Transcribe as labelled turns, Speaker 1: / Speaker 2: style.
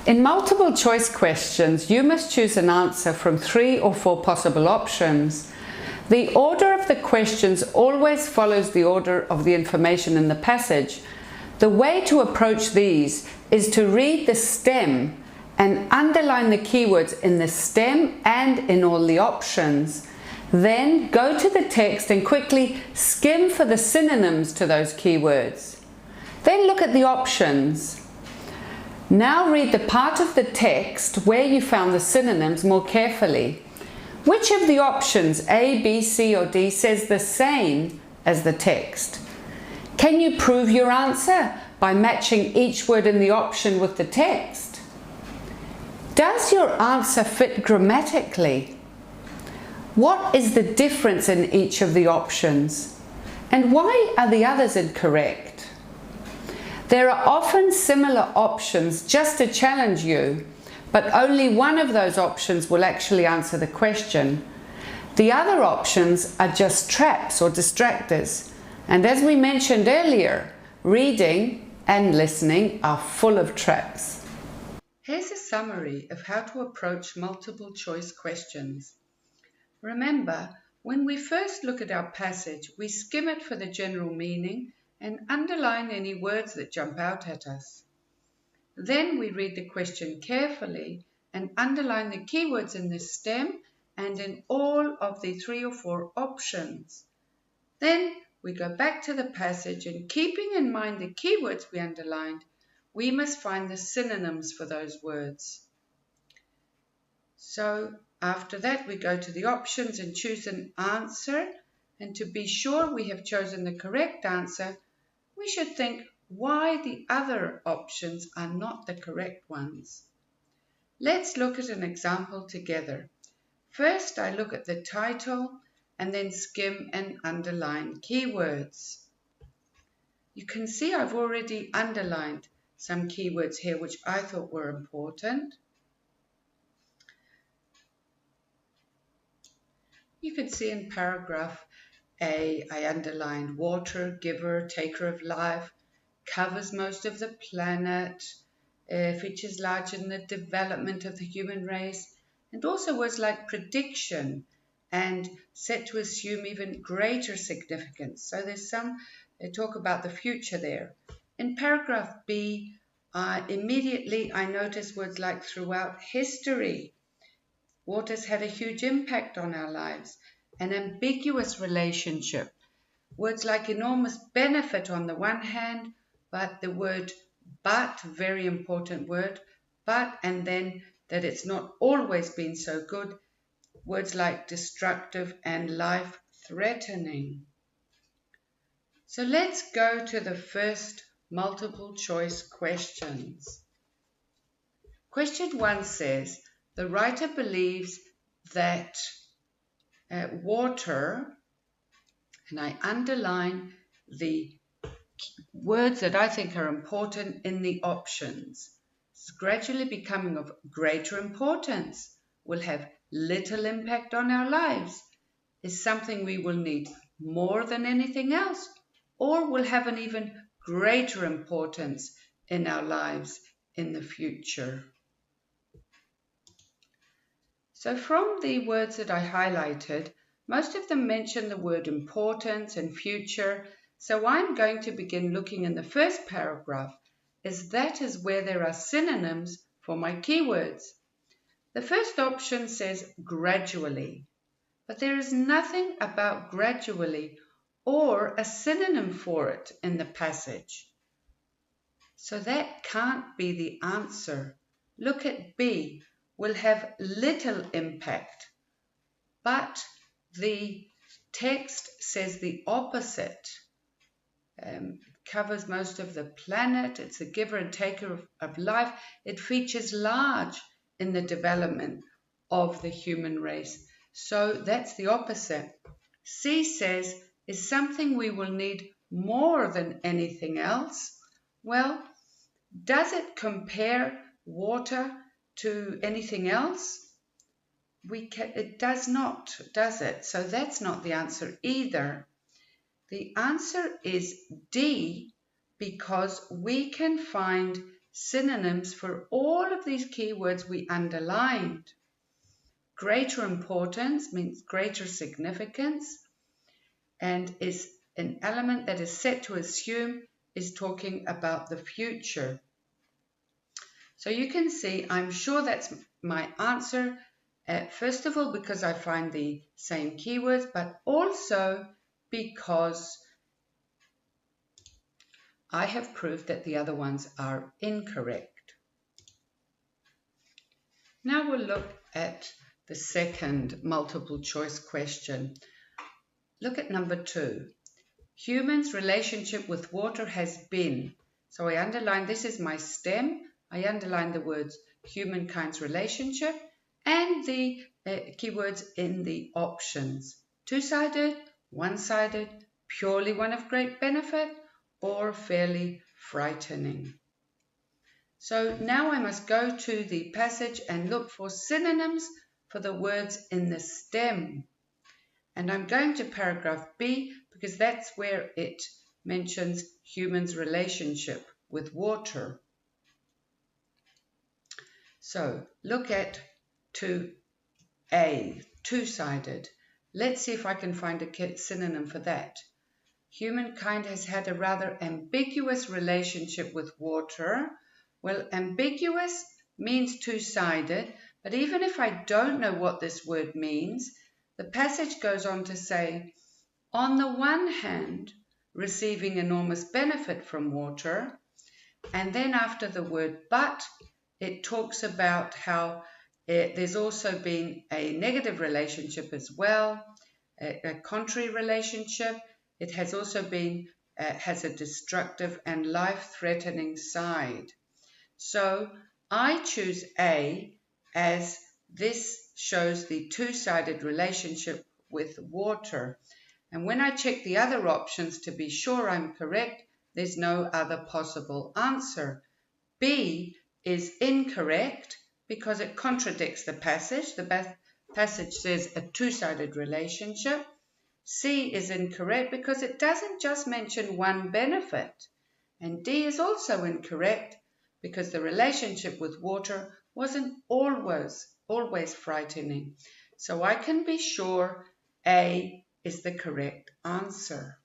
Speaker 1: In multiple choice questions, you must choose an answer from 3 or 4 possible options. The order of the questions always follows the order of the information in the passage. The way to approach these is to read the stem and underline the keywords in the stem and in all the options. Then go to the text and quickly skim for the synonyms to those keywords. Then look at the options. Now read the part of the text where you found the synonyms more carefully. Which of the options A, B, C or D says the same as the text? Can you prove your answer by matching each word in the option with the text? Does your answer fit grammatically? What is the difference in each of the options? And why are the others incorrect? There are often similar options just to challenge you, but only one of those options will actually answer the question. The other options are just traps or distractors. And as we mentioned earlier, reading and listening are full of traps. Here's a summary of how to approach multiple choice questions. Remember, when we first look at our passage, we skim it for the general meaning and underline any words that jump out at us. Then we read the question carefully and underline the keywords in the stem and in all of the 3 or 4 options. Then we go back to the passage and, keeping in mind the keywords we underlined, we must find the synonyms for those words. So after that we go to the options and choose an answer, and to be sure we have chosen the correct answer, we should think why the other options are not the correct ones. Let's look at an example together. First, I look at the title and then skim and underline keywords. You can see I've already underlined some keywords here which I thought were important. You can see in paragraph A, I underlined water, giver, taker of life, covers most of the planet, features large in the development of the human race, and also words like prediction and set to assume even greater significance. So there's some talk about the future there. In paragraph B, immediately I notice words like throughout history. Water's had a huge impact on our lives. An ambiguous relationship. Words like enormous benefit on the one hand, but the word but, very important word, but, and then that it's not always been so good. Words like destructive and life-threatening. So let's go to the first multiple choice questions. Question 1 says, the writer believes that water, and I underline the words that I think are important in the options. It's gradually becoming of greater importance, will have little impact on our lives, is something we will need more than anything else, or will have an even greater importance in our lives in the future. So from the words that I highlighted, most of them mention the word importance and future, so I'm going to begin looking in the first paragraph, as that is where there are synonyms for my keywords. The first option says gradually, but there is nothing about gradually or a synonym for it in the passage. So that can't be the answer. Look at B. Will have little impact, but the text says the opposite. It covers most of the planet, it's a giver and taker of life, it features large in the development of the human race. So that's the opposite. C says is something we will need more than anything else. Well, does it compare water to anything else? It does not, does it? So that's not the answer either. The answer is D, because we can find synonyms for all of these keywords we underlined. Greater importance means greater significance and is an element that is set to assume is talking about the future. So you can see, I'm sure that's my answer, first of all because I find the same keywords, but also because I have proved that the other ones are incorrect. Now we'll look at the second multiple choice question. Look at number 2. Humans' relationship with water has been. So I underline, this is my stem. I underline the words humankind's relationship and the keywords in the options. Two-sided, one-sided, purely one of great benefit, or fairly frightening. So now I must go to the passage and look for synonyms for the words in the stem. And I'm going to paragraph B because that's where it mentions humans' relationship with water. So look at 2A, two-sided. Let's see if I can find a synonym for that. Humankind has had a rather ambiguous relationship with water. Well, ambiguous means two-sided, but even if I don't know what this word means, the passage goes on to say, on the one hand, receiving enormous benefit from water, and then after the word but, it talks about how there's also been a negative relationship as well, a contrary relationship. It has also been, has a destructive and life-threatening side. So I choose A as this shows the two-sided relationship with water. And when I check the other options to be sure I'm correct, there's no other possible answer. B is incorrect because it contradicts the passage. The passage says a two-sided relationship. C is incorrect because it doesn't just mention one benefit. And D is also incorrect because the relationship with water wasn't always frightening. So I can be sure A is the correct answer.